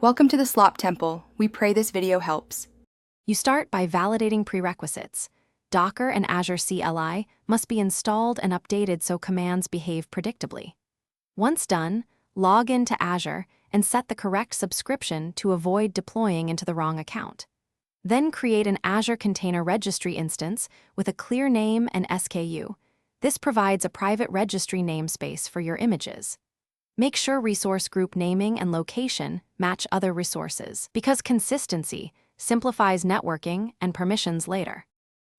Welcome to the Slop Temple. We pray this video helps. You start by validating prerequisites. Docker and Azure CLI must be installed and updated so commands behave predictably. Once done, log into Azure and set the correct subscription to avoid deploying into the wrong account. Then create an Azure Container Registry instance with a clear name and SKU. This provides a private registry namespace for your images. Make sure resource group naming and location match other resources, because consistency simplifies networking and permissions later.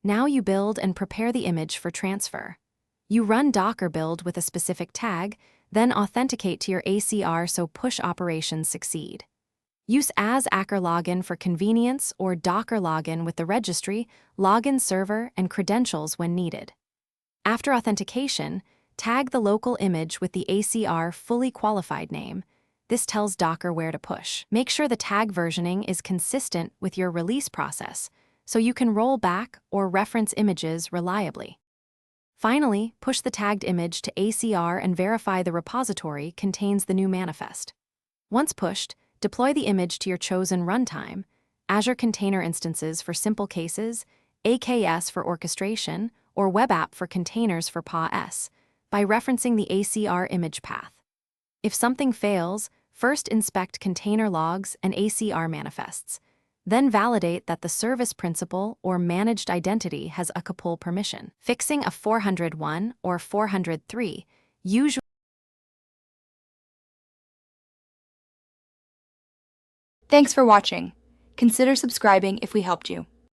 Now you build and prepare the image for transfer. You run Docker build with a specific tag, then authenticate to your ACR so push operations succeed. Use Azure login for convenience or Docker login with the registry, login server, and credentials when needed. After authentication, tag the local image with the ACR fully qualified name. This tells Docker where to push. Make sure the tag versioning is consistent with your release process, so you can roll back or reference images reliably. Finally, push the tagged image to ACR and verify the repository contains the new manifest. Once pushed, deploy the image to your chosen runtime, Azure Container Instances for simple cases, AKS for orchestration, or Web App for containers for PAS, by referencing the ACR image path. If something fails, first inspect container logs and ACR manifests. Then validate that the service principal or managed identity has a CAPL permission. Fixing a 401 or 403 usually. Thanks for watching. Consider subscribing if we helped you.